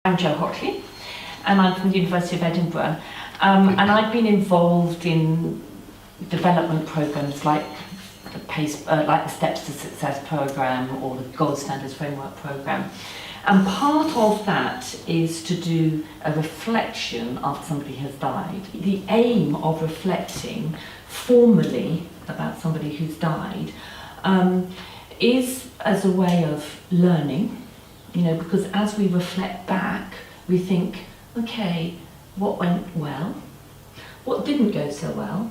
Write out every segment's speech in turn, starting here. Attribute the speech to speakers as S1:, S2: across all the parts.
S1: I'm Jo Hockley, and I'm from the University of Edinburgh, and I've been involved in development programs like the Steps to Success program or the Gold Standards Framework program. And part of that is to do a reflection after somebody has died. The aim of reflecting formally about somebody who's died is as a way of learning. You know, because as we reflect back, we think, okay, what went well? What didn't go so well?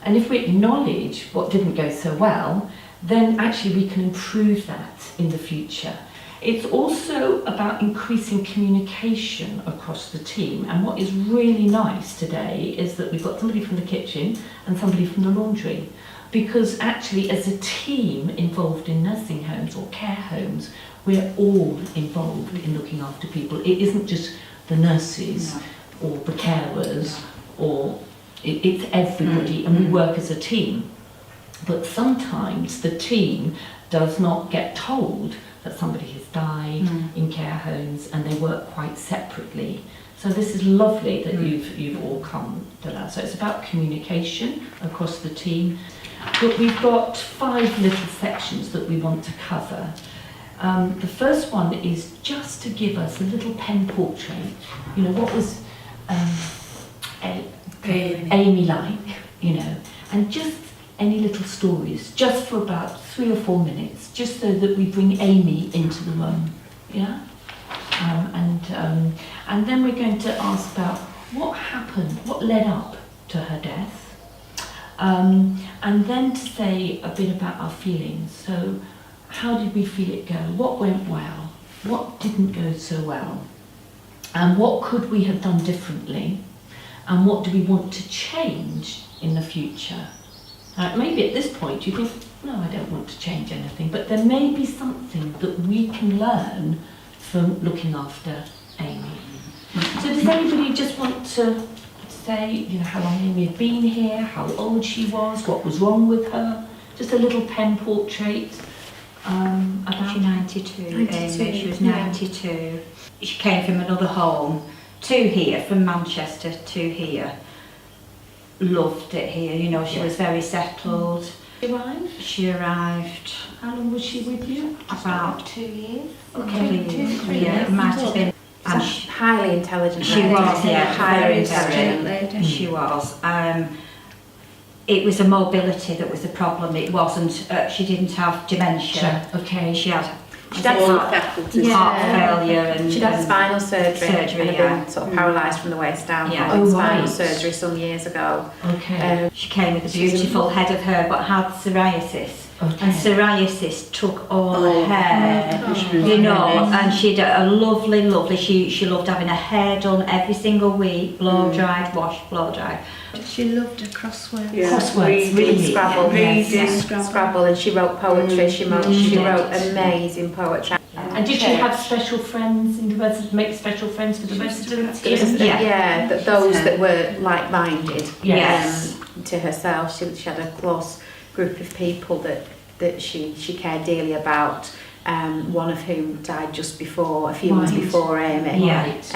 S1: And if we acknowledge what didn't go so well, then actually we can improve that in the future. It's also about increasing communication across the team. And what is really nice today is that we've got somebody from the kitchen and somebody from the laundry. Because actually, as a team involved in nursing homes or care homes, we're all involved in looking after people. It isn't just the nurses or the carers, or it's everybody, and we work as a team. But sometimes the team does not get told that somebody has died in care homes, and they work quite separately. So this is lovely that you've all come to that. So it's about communication across the team. But we've got 5 little sections that we want to cover. The first one is just to give us a little pen portrait. You know, what was Amy like, you know, and just any little stories, just for about 3 or 4 minutes, just so that we bring Amy into the room, yeah? And then we're going to ask about what happened, what led up to her death, and then to say a bit about our feelings. So, how did we feel it go? What went well? What didn't go so well? And what could we have done differently? And what do we want to change in the future? Maybe at this point you think, no, I don't want to change anything, but there may be something that we can learn from looking after Amy. So does anybody just want to say, you know, how long Amy had been here, how old she was, what was wrong with her? Just a little pen portrait. About
S2: She's 92, Amy. She was 92. She came from another home to here, from Manchester to here. Loved it here, you know, she was very settled. She arrived.
S1: How long was she with you?
S2: About
S3: 2 years.
S1: Okay,
S3: 2 to 3
S2: yeah,
S3: years.
S2: it might have been.
S3: And highly intelligent.
S2: She was, yeah, highly
S3: intelligent
S2: intelligent. She was. It was a mobility that was the problem. It wasn't, she didn't have dementia.
S1: Okay.
S2: She had
S3: heart
S2: failure and
S3: she'd had spinal surgery and had
S2: yeah.
S3: been sort of paralysed from the waist down.
S2: Yeah.
S3: Following spinal
S1: right.
S3: surgery some years ago.
S1: Okay.
S2: she came with a beautiful head of hair but had psoriasis.
S1: Okay.
S2: And psoriasis took all her hair, you know, and she'd a lovely, she loved having her hair done every single week, blow dried, wash, blow dried.
S4: She loved her crosswords.
S3: Yeah.
S1: Crosswords, really.
S3: Scrabble,
S1: Yes.
S3: Scrabble, and she wrote poetry. She wrote amazing poetry.
S1: And did she have special friends in the residence, make special friends with the residents?
S3: Those that were like-minded.
S1: Yes.
S3: To herself, she had a close group of people that she cared dearly about. One of whom died just before, a few months before Amy.
S1: Right.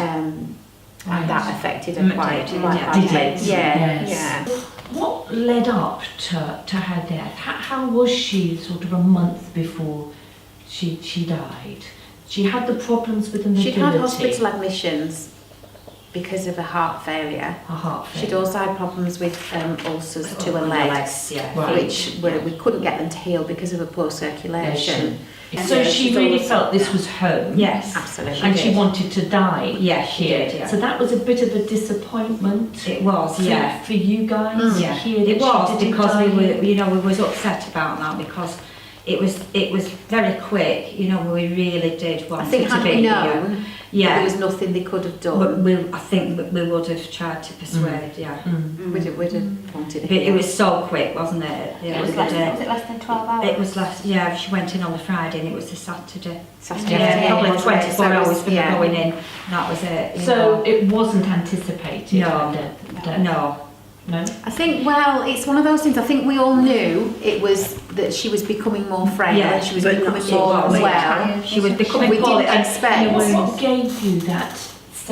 S3: And that affected her quite
S1: Did
S3: badly.
S1: it?
S3: Yeah.
S1: Yes. What led up to her death? How was she sort of a month before she died? She had the problems with the mobility.
S3: She'd had hospital admissions because of a heart failure.
S1: Her heart failure.
S3: She'd also had problems with ulcers to her legs,
S1: Right.
S3: which we couldn't get them to heal because of a poor circulation.
S1: So she really felt this was home.
S2: Yes,
S3: Absolutely.
S1: And she wanted to die.
S2: Yeah, she
S1: here.
S2: did, yeah.
S1: So that was a bit of a disappointment.
S2: It was,
S1: for you guys.
S2: Yeah,
S1: Here that
S2: it was
S1: she didn't
S2: because
S1: die.
S2: we was upset about that because it was very quick. You know, we really did want
S3: I think
S2: it to
S3: had
S2: be
S3: we
S2: here.
S3: known, there was nothing they could have done.
S2: I think we would have tried to persuade.
S3: We'd have wanted
S2: But it was so quick, wasn't it?
S3: It
S2: was
S3: was
S2: less
S3: than 12 hours?
S2: It was less. Yeah, she went in on the Friday and it was the Saturday.
S3: Saturday
S2: Yeah,
S3: afternoon,
S2: probably
S3: wasn't it?
S2: 24
S3: So it was-
S2: hours from
S3: yeah.
S2: going in. That was it. you
S1: So
S2: know.
S1: it wasn't anticipated.
S2: No.
S1: her death.
S2: No.
S1: No.
S3: I think, well, it's one of those things. I think we all knew it was that she was becoming more frail
S2: Yeah,
S3: and she was
S2: but
S3: becoming
S2: not
S3: more
S2: so
S3: well.
S2: She was becoming
S3: We
S2: poorly.
S3: didn't expect.
S1: What gave you that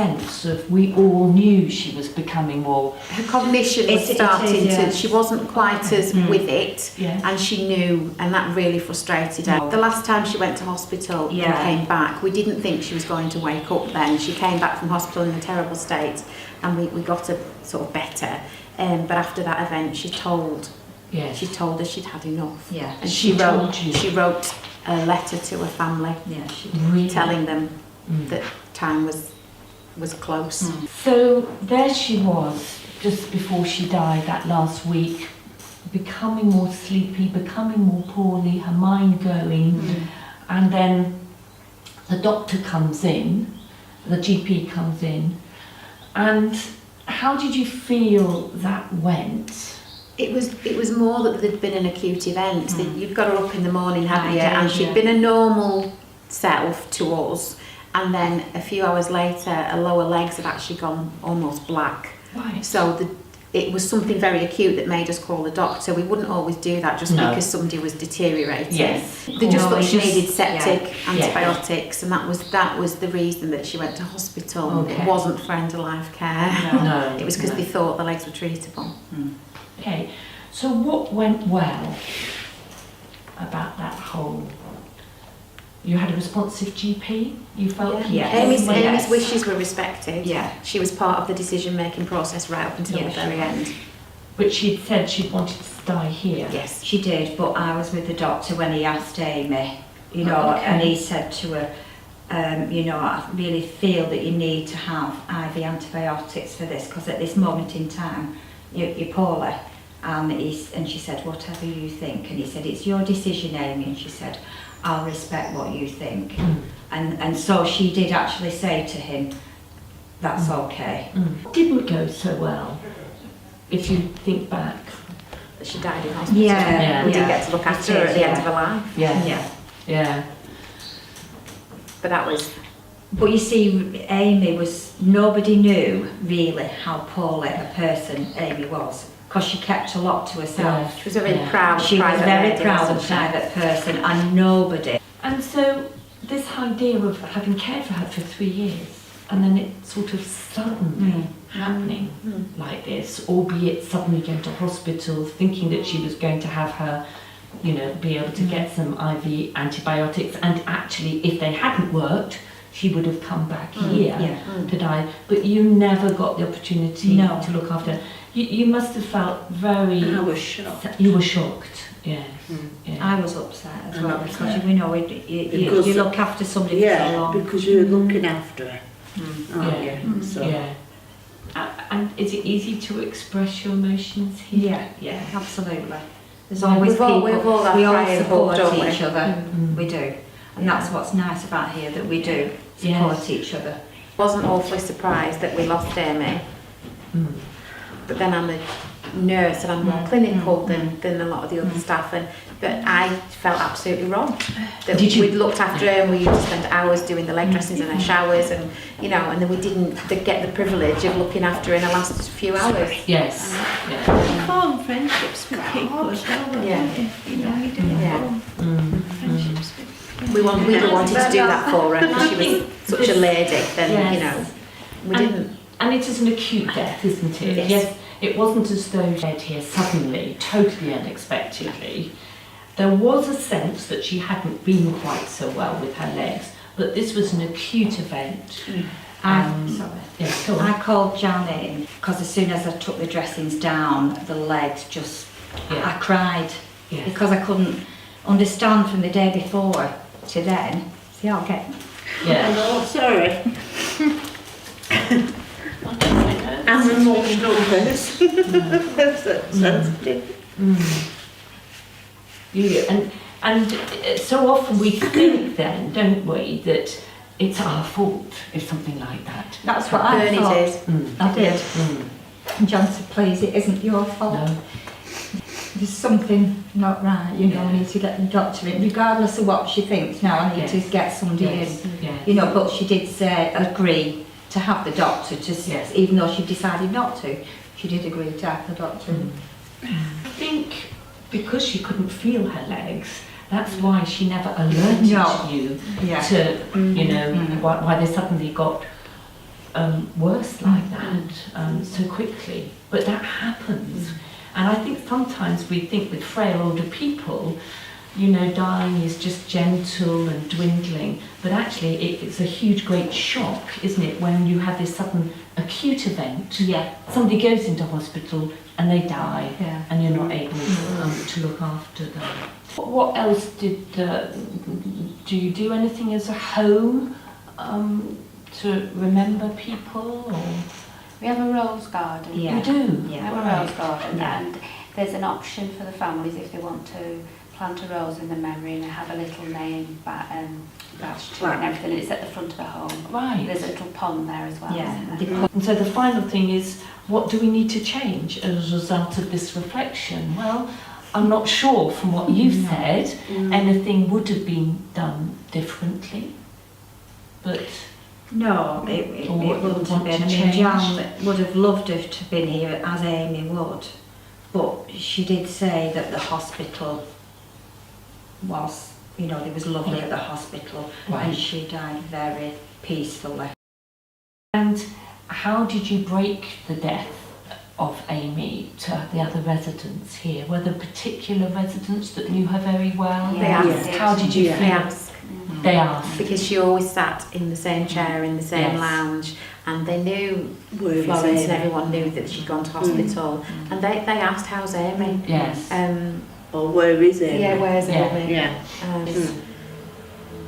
S1: sense of we all knew she was becoming more.
S3: Her cognition was starting to, she wasn't quite as with it,
S1: Yeah.
S3: and she knew, and that really frustrated her. The last time she went to hospital and came back, we didn't think she was going to wake up then. She came back from hospital in a terrible state, and we got her sort of better. But after that event, she told us she'd had enough.
S2: Yeah.
S3: And
S1: She told you?
S3: she wrote a letter to her family,
S2: Yeah, she did.
S1: Really?
S3: telling them that time was close.
S1: So there she was, just before she died that last week, becoming more sleepy, becoming more poorly, her mind going, and then the doctor comes in, the GP comes in, and how did you feel that went?
S3: It was more that there'd been an acute event. That you've got her up in the morning, haven't you?
S2: I did,
S3: And she'd been a normal self to us, and then a few hours later, her lower legs had actually gone almost black.
S1: Right.
S3: So it was something very acute that made us call the doctor. We wouldn't always do that just
S1: No.
S3: because somebody was deteriorating.
S1: Yes.
S3: They just
S2: No,
S3: thought she
S2: just-
S3: needed septic
S1: yeah.
S3: antibiotics, and that was the reason that she went to hospital.
S1: Okay.
S3: It wasn't for end-of-life care.
S1: No.
S3: It was because they thought the legs were treatable.
S1: Okay, so what went well about that whole? You had a responsive GP. You felt
S2: Yes.
S3: Amy's
S2: Yes.
S3: wishes were respected.
S2: Yeah.
S3: She was part of the decision-making process right up until
S2: Yeah,
S3: the very
S2: she
S3: end.
S1: But she'd said she wanted to die here.
S3: Yes.
S2: She did, but I was with the doctor when he asked Amy, you know,
S1: Oh, okay.
S2: and he said to her, you know, I really feel that you need to have IV antibiotics for this, because at this moment in time, you're poorly. And she said, whatever you think. And he said, it's your decision, Amy. And she said, I'll respect what you think. And so she did actually say to him, that's okay.
S1: Didn't go so well, if you think back.
S3: She died in hospital.
S2: Yeah,
S3: We didn't
S2: yeah.
S3: get to look after
S2: It
S3: her
S2: is,
S3: at the end
S2: yeah.
S3: of her life.
S1: Yeah.
S2: Yeah.
S3: But that was...
S2: But you see, nobody knew really how poorly a person Amy was, because she kept a lot to herself.
S3: She was a very
S1: Yeah.
S3: proud
S2: She was
S3: private
S2: very
S3: lady,
S2: proud
S3: wasn't
S2: and
S3: she?
S2: private person, and nobody.
S1: And so this idea of having cared for her for 3 years, and then it sort of suddenly happening like this, albeit suddenly going to hospital, thinking that she was going to have her, you know, be able to get some IV antibiotics, and actually, if they hadn't worked, she would have come back here
S2: yeah.
S1: to die. But you never got the opportunity
S2: No.
S1: to look after her. You must have felt very...
S4: I was shocked.
S1: You were shocked, yeah. Yeah.
S2: I was upset as well, because you know, you
S5: Because-
S2: look after somebody for so
S5: Yeah,
S2: long.
S5: because you're looking after her, aren't
S1: Yeah.
S5: you? So,
S1: Yeah. And is it easy to express your emotions here?
S2: Yeah,
S1: Yeah.
S2: absolutely. There's
S1: Yeah,
S2: always
S3: we've all-
S2: people,
S3: we've all had
S2: we all
S3: cry and
S2: support
S3: hope, don't we?
S2: each other,
S1: Mm.
S2: we do. And that's what's nice about here, that we do support
S1: Yes.
S2: each other.
S3: Wasn't awfully surprised that we lost Amy.
S1: Mm.
S3: But then I'm a nurse and I'm more clinical than a lot of the other staff, but I felt absolutely wrong that
S1: Did you?
S3: we'd looked after her and we used to spend hours doing the leg dressings and her showers, and you know, and then we didn't get the privilege of looking after her in the last few hours.
S1: Yes. Yeah.
S4: Form friendships with people as well, don't
S3: Yeah.
S4: you? You know, you do
S3: Yeah.
S4: form friendships with
S3: We wanted to do that for her because she was such a lady. Then
S1: Yes.
S3: you know, we
S1: And-
S3: didn't.
S1: And it is an acute death, isn't it?
S3: Yes.
S1: It wasn't as though she died here suddenly, totally unexpectedly. There was a sense that she hadn't been quite so well with her legs, but this was an acute event.
S2: Sorry.
S1: Yeah, go
S2: I
S1: on.
S2: called Jan in, because as soon as I took the dressings down, the legs just, I
S1: Yeah.
S2: cried,
S1: Yeah.
S2: because I couldn't understand from the day before to then. See, I'll get
S1: Yeah.
S5: Oh, sorry. I'm an emotional person. That's sensitive.
S1: And so often we think then, don't we, that it's our fault if something like that.
S2: That's what I
S3: Bernie
S2: thought.
S3: did.
S2: I did.
S1: Mm.
S2: And John said, please, it isn't your fault.
S1: No.
S2: There's something not right, you know, I need to get the doctor in, regardless of what she thinks now, I need to
S1: Yes.
S2: get somebody
S1: Yes.
S2: in.
S1: Yeah.
S2: You know, but she did say, agree to have the doctor,
S1: Yes.
S2: even though she decided not to, she did agree to have the doctor in.
S1: I think because she couldn't feel her legs, that's why she never alerted
S2: No.
S1: you
S2: Yeah.
S1: to, you know, why they suddenly got worse like that so quickly. But that happens. And I think sometimes we think with frail older people, you know, dying is just gentle and dwindling, but actually it's a huge, great shock, isn't it, when you have this sudden acute event.
S2: Yeah.
S1: Somebody goes into hospital and they die,
S2: Yeah.
S1: and you're not able to look after them. What else do you do anything as a home to remember people? Or?
S6: We have a rose garden.
S2: Yeah.
S1: You do?
S6: We
S2: Yeah.
S6: have a rose garden,
S2: Yeah.
S6: and there's an option for the families if they want to plant a rose in the memory and have a little name badge to it and everything. It's at the front of the home.
S1: Right.
S6: There's a little pond there as well.
S2: Yeah.
S6: Isn't there?
S1: And so the final thing is, what do we need to change as a result of this reflection? Well, I'm not sure from what you've said anything would have been done differently, but
S2: No, it
S1: Or what
S2: wouldn't
S1: you
S2: have
S1: want
S2: been.
S1: to
S2: I mean,
S1: change?
S2: Jan would have loved it to have been here, as Amy would. But she did say that the hospital was, you know, it was lovely at the hospital,
S1: Right.
S2: and she died very peacefully.
S1: And how did you break the death of Amy to the other residents here? Were there particular residents that knew her very well?
S3: They asked.
S1: How did you
S3: They
S1: feel?
S3: asked.
S1: They asked.
S3: Because she always sat in the same chair, in the same
S1: Yes.
S3: lounge, and they knew,
S5: Where is
S3: Florence and
S5: Amy?
S3: everyone knew that she'd gone to hospital, and they asked, how's Amy?
S1: Yes.
S5: Or where is Amy?
S3: Yeah, where's
S1: Yeah.
S3: Amy?
S5: Yeah.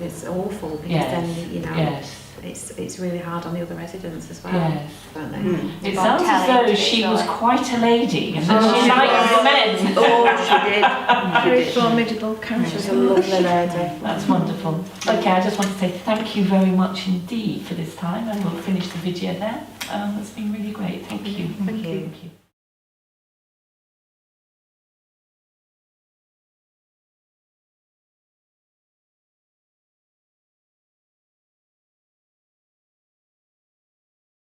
S3: It's awful because
S1: Yes.
S3: then, you know,
S1: Yes.
S3: it's really hard on the other residents as well,
S1: Yes.
S3: don't they?
S1: It
S6: About
S1: sounds as
S6: telling
S1: though
S6: to
S1: she
S6: it,
S1: was
S6: right.
S1: quite a lady and that
S3: Oh,
S1: she
S3: she
S1: liked the men.
S5: Oh, she did.
S4: Very formidable
S3: She's
S4: character.
S3: a lovely lady.
S1: That's wonderful. Okay, I just want to say thank you very much indeed for this time, and we'll finish the video there. It's been really great. Thank you.
S2: Thank you.
S1: Thank you.